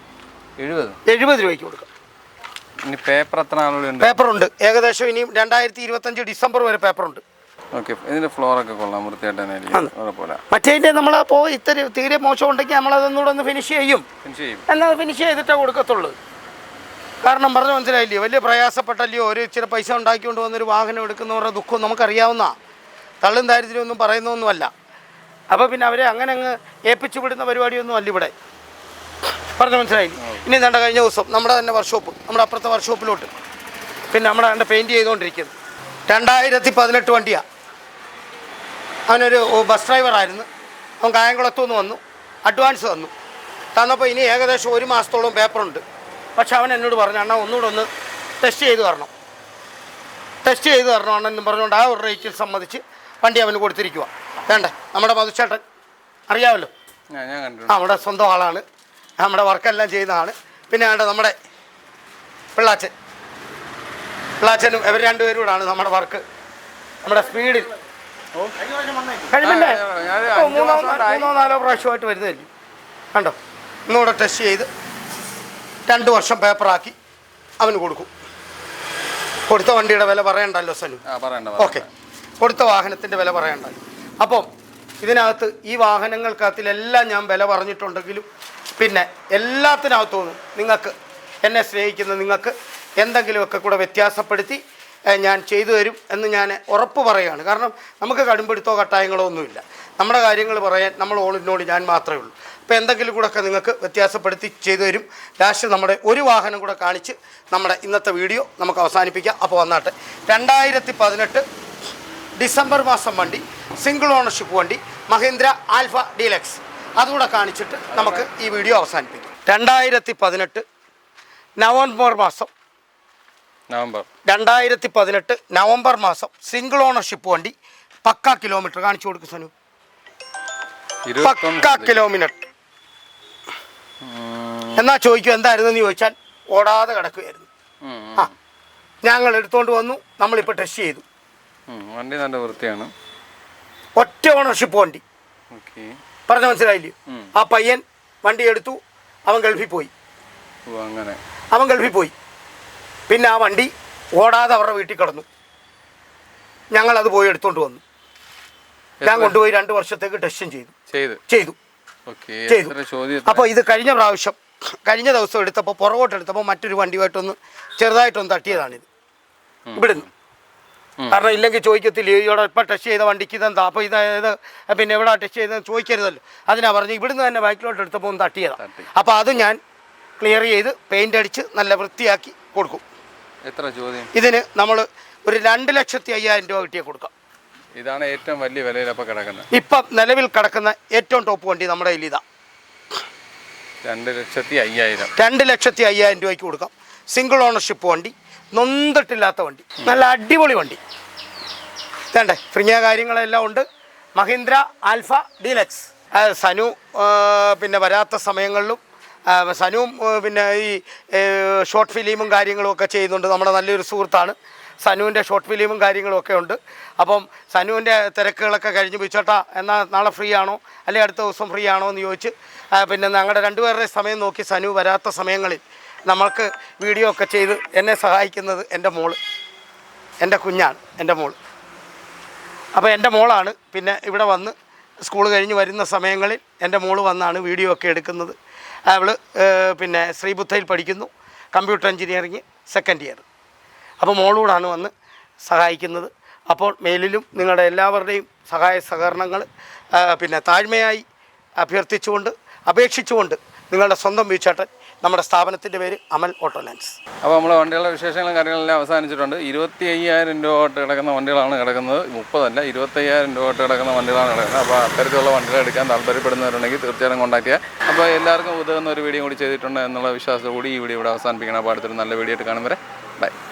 70 രൂപയ്ക്ക് കൊടുക്കാം. ഇനി പേപ്പർ എത്ര ആളുകളുണ്ട്? പേപ്പറുണ്ട് ഏകദേശം. ഇനിയും 2025 ഡിസംബർ വരെ പേപ്പറുണ്ട്. ഓക്കെ. ഇതിന്റെ ഫ്ലോറൊക്കെ കൊള്ളാം, വൃത്തിയായിട്ട്. മറ്റേതിൻ്റെ നമ്മളപ്പോൾ ഇത്തിരി തീരെ മോശം ഉണ്ടെങ്കിൽ നമ്മളതൊന്നുകൂടെ ഒന്ന് ഫിനിഷ് ചെയ്യും. എന്നാൽ ഫിനിഷ് ചെയ്തിട്ടേ കൊടുക്കത്തുള്ളൂ. കാരണം പറഞ്ഞ് മനസ്സിലായില്ലയോ, വലിയ പ്രയാസപ്പെട്ടല്ലയോ. ഒരു ഇച്ചിരി പൈസ ഉണ്ടാക്കിക്കൊണ്ട് വന്നൊരു വാഹനം എടുക്കുന്നവരുടെ ദുഃഖം നമുക്കറിയാവുന്ന. തള്ളും ദാരിദ്ര്യം ഒന്നും പറയുന്നൊന്നുമല്ല. അപ്പോൾ പിന്നെ അവരെ അങ്ങനെ അങ്ങ് ഏൽപ്പിച്ചു വിടുന്ന പരിപാടിയൊന്നും അല്ല ഇവിടെ. പറഞ്ഞ് മനസ്സിലായില്ലേ. ഇനി വേണ്ട, കഴിഞ്ഞ ദിവസം നമ്മുടെ തന്നെ വർക്ക്ഷോപ്പ്, നമ്മുടെ അപ്പുറത്തെ വർക്ക്ഷോപ്പിലോട്ട് പിന്നെ നമ്മുടെ കണ്ട് പെയിൻറ്റ് ചെയ്തുകൊണ്ടിരിക്കുന്നത് 2018 വണ്ടിയാണ്. അവനൊരു ബസ് ഡ്രൈവറായിരുന്നു. അവൻ കായംകുളത്തു നിന്ന് വന്നു, അഡ്വാൻസ് തന്നപ്പോൾ ഇനി ഏകദേശം 1 മാസത്തോളം പേപ്പറുണ്ട്. പക്ഷെ അവൻ എന്നോട് പറഞ്ഞു, അണ്ണാ ഒന്നുകൂടെ ഒന്ന് ടെസ്റ്റ് ചെയ്ത് തരണം അണ്ണെന്നും പറഞ്ഞുകൊണ്ട് ആ ഒരു റേറ്റിൽ സമ്മതിച്ച് വണ്ടി അവന് കൊടുത്തിരിക്കുക. വേണ്ടേ, നമ്മുടെ മധുച്ചേട്ടൻ അറിയാമല്ലോ, നമ്മുടെ സ്വന്തം ആളാണ്, നമ്മുടെ വർക്കെല്ലാം ചെയ്യുന്നതാണ്. പിന്നെ വേണ്ട നമ്മുടെ പിള്ളാച്ചനും ഇവർ രണ്ടുപേരും കൂടാണ് നമ്മുടെ വർക്ക്. നമ്മുടെ സ്പീഡിൽ കഴിവില്ലേ 3-4 പ്രാവശ്യമായിട്ട് വരുന്നതല്ലേ. കണ്ടോ, ഒന്നുകൂടെ ടെസ്റ്റ് ചെയ്ത് 2 വർഷം പേപ്പറാക്കി അവന് കൊടുക്കും. കൊടുത്ത വണ്ടിയുടെ വില പറയണ്ടല്ലോ സനു. ഓക്കെ, കൊടുത്ത വാഹനത്തിൻ്റെ വില പറയണ്ടല്ലോ. അപ്പം ഇതിനകത്ത് ഈ വാഹനങ്ങൾക്കകത്തിലെല്ലാം ഞാൻ വില പറഞ്ഞിട്ടുണ്ടെങ്കിലും പിന്നെ എല്ലാത്തിനകത്തുനിന്നും നിങ്ങൾക്ക്, എന്നെ സ്നേഹിക്കുന്ന നിങ്ങൾക്ക് എന്തെങ്കിലുമൊക്കെ കൂടെ വ്യത്യാസപ്പെടുത്തി ഞാൻ ചെയ്തു തരും എന്ന് ഞാൻ ഉറപ്പ് പറയുകയാണ്. കാരണം നമുക്ക് കടുംപിടുത്തോ കട്ടായങ്ങളോ ഒന്നുമില്ല. നമ്മുടെ കാര്യങ്ങൾ പറയാൻ നമ്മൾ ഓളിനോട് ഞാൻ മാത്രമേ ഉള്ളൂ. അപ്പോൾ എന്തെങ്കിലും കൂടെ ഒക്കെ നിങ്ങൾക്ക് വ്യത്യാസപ്പെടുത്തി ചെയ്തു തരും. ലാസ്റ്റ് നമ്മുടെ ഒരു വാഹനം കൂടെ കാണിച്ച് നമ്മുടെ ഇന്നത്തെ വീഡിയോ നമുക്ക് അവസാനിപ്പിക്കാം. അപ്പോൾ വന്നാട്ടെ, 2018 ഡിസംബർ മാസം വണ്ടി, സിംഗിൾ ഓണർഷിപ്പ് വണ്ടി, മഹീന്ദ്ര ആൽഫ ഡീലക്സ്. അതുകൂടെ കാണിച്ചിട്ട് നമുക്ക് ഈ വീഡിയോ അവസാനിപ്പിക്കാം. 2018 നവംബർ മാസം 2018 നവംബർ മാസം സിംഗിൾ ഓണർഷിപ്പ് വണ്ടി, പക്കാ കിലോമീറ്റർ. കാണിച്ചു കൊടുക്കും സനു. പക്കാ കിലോമീറ്റർ. എന്നാ ചോദിക്കും എന്തായിരുന്നെന്ന് ചോദിച്ചാൽ ഓടാതെ കിടക്കുകയായിരുന്നു. ആ, ഞങ്ങൾ എടുത്തുകൊണ്ട് വന്നു, നമ്മളിപ്പോൾ ടെസ്റ്റ് ചെയ്തു. വണ്ടി നല്ല വൃത്തിയാണ്. ഒറ്റ ഓണർഷിപ്പ് വണ്ടി. പറഞ്ഞ മനസ്സിലായില്ലേ. ആ പയ്യൻ വണ്ടി എടുത്തു, അവൻ ഗൾഫിൽ പോയി. പിന്നെ ആ വണ്ടി ഓടാതെ അവരുടെ വീട്ടിൽ കിടന്നു. ഞങ്ങളത് പോയി എടുത്തുകൊണ്ട് വന്നു. ഞാൻ കൊണ്ടുപോയി 2 വർഷത്തേക്ക് ടെസ്റ്റും ചെയ്തു. അപ്പോൾ ഇത് കഴിഞ്ഞ ദിവസം എടുത്തപ്പോൾ പുറകോട്ട് എടുത്തപ്പോൾ മറ്റൊരു വണ്ടിയുമായിട്ടൊന്ന് ചെറുതായിട്ടൊന്ന് തട്ടിയതാണിത് ഇവിടുന്ന്. കാരണം ഇല്ലെങ്കിൽ ചോദിക്കത്തില്ല, ഇവിടെ ഇപ്പം ടെസ്റ്റ് ചെയ്ത വണ്ടിക്ക് ഇതെന്താ, അപ്പോൾ ഇതായത് പിന്നെ എവിടെ ടെസ്റ്റ് ചെയ്തതെന്ന് ചോദിക്കരുതല്ലോ. അതിനാ പറഞ്ഞ് ഇവിടുന്ന് തന്നെ ബൈക്കിലോട്ട് എടുത്തപ്പോൾ ഒന്ന് തട്ടിയതാണ്. അപ്പോൾ അത് ഞാൻ ക്ലിയർ ചെയ്ത് പെയിൻ്റ് അടിച്ച് നല്ല വൃത്തിയാക്കി കൊടുക്കും. എത്ര ചോദ്യം? ഇതിന് നമ്മൾ ഒരു 2,05,000 രൂപ കിട്ടിയാൽ കൊടുക്കാം. ഇതാണ് ഏറ്റവും വലിയ വിലയിൽ കിടക്കുന്നത്. ഇപ്പം നിലവിൽ കിടക്കുന്ന ഏറ്റവും ടോപ്പ് വണ്ടി നമ്മുടെ കയ്യിൽ ഇതാ. 2,05,000 രൂപയ്ക്ക് കൊടുക്കാം. സിംഗിൾ ഓണർഷിപ്പ് വണ്ടി, നൊന്തിട്ടില്ലാത്ത വണ്ടി, നല്ല അടിപൊളി വണ്ടി. വേണ്ടേ, ഫ്രീയ കാര്യങ്ങളെല്ലാം ഉണ്ട്. Mahindra alpha deluxe. സനു പിന്നെ വരാത്ത സമയങ്ങളിലും സനുവും പിന്നെ ഈ ഷോർട്ട് ഫിലിമും കാര്യങ്ങളും ഒക്കെ ചെയ്യുന്നുണ്ട്. നമ്മുടെ നല്ലൊരു സുഹൃത്താണ്. സനുവിൻ്റെ ഷോർട്ട് ഫിലിമും കാര്യങ്ങളും ഒക്കെ ഉണ്ട്. അപ്പം സനുവിൻ്റെ തിരക്കുകളൊക്കെ കഴിഞ്ഞ് ബിച്ചോട്ടാ എന്നാൽ നാളെ ഫ്രീ ആണോ അല്ലെങ്കിൽ അടുത്ത ദിവസം ഫ്രീ ആണോ എന്ന് ചോദിച്ച് പിന്നെ ഞങ്ങളുടെ 2 പേരുടെ സമയം നോക്കി സനു വരാത്ത സമയങ്ങളിൽ നമ്മൾക്ക് വീഡിയോ ഒക്കെ ചെയ്ത് എന്നെ സഹായിക്കുന്നത് എൻ്റെ കുഞ്ഞാണ്, എൻ്റെ മോൾ. അപ്പോൾ എൻ്റെ മോളാണ് പിന്നെ ഇവിടെ വന്ന് സ്കൂൾ കഴിഞ്ഞ് വരുന്ന സമയങ്ങളിൽ എൻ്റെ മോൾ വന്നാണ് വീഡിയോ ഒക്കെ എടുക്കുന്നത്. അവൾ പിന്നെ ശ്രീബുദ്ധയിൽ പഠിക്കുന്നു, കമ്പ്യൂട്ടർ എഞ്ചിനീയറിങ് 2nd ഇയർ. അപ്പോൾ മോളൂടാണ് വന്ന് സഹായിക്കുന്നത്. അപ്പോൾ മേലിലും നിങ്ങളുടെ എല്ലാവരുടെയും സഹായ സഹകരണങ്ങൾ പിന്നെ താഴ്മയായി അപേക്ഷിച്ചുകൊണ്ട് നിങ്ങളുടെ സ്വന്തം ബീച്ചേട്ടൻ, നമ്മുടെ സ്ഥാപനത്തിൻ്റെ പേര് അമൽ ഓട്ടോ ലാൻഡ്സ്. അപ്പോൾ നമ്മൾ വണ്ടികളുടെ വിശേഷങ്ങളും കാര്യങ്ങളെല്ലാം അവസാനിച്ചിട്ടുണ്ട്. 25,000 രൂപ തൊട്ട് കിടക്കുന്ന വണ്ടികളാണ് കിടക്കുന്നത്. 30 അല്ല, 25,000 രൂപ തൊട്ട് കിടക്കുന്ന വണ്ടികളാണ് കിടക്കുന്നത്. അപ്പോൾ അത്തരത്തിലുള്ള വണ്ടികൾ എടുക്കാൻ താല്പര്യപ്പെടുന്നവരുണ്ടെങ്കിൽ തീർച്ചയായും കോൺടാക്ട് ചെയ്യുക. അപ്പോൾ എല്ലാവർക്കും ഉതകുന്ന ഒരു വീഡിയോ കൂടി ചെയ്തിട്ടുണ്ട് എന്നുള്ള വിശ്വാസത്തോടുകൂടി ഈ വീഡിയോ ഇവിടെ അവസാനിപ്പിക്കണം. അപ്പോൾ അടുത്തൊരു നല്ല വീഡിയോ ആയിട്ട് കാണും വരെ ബൈ.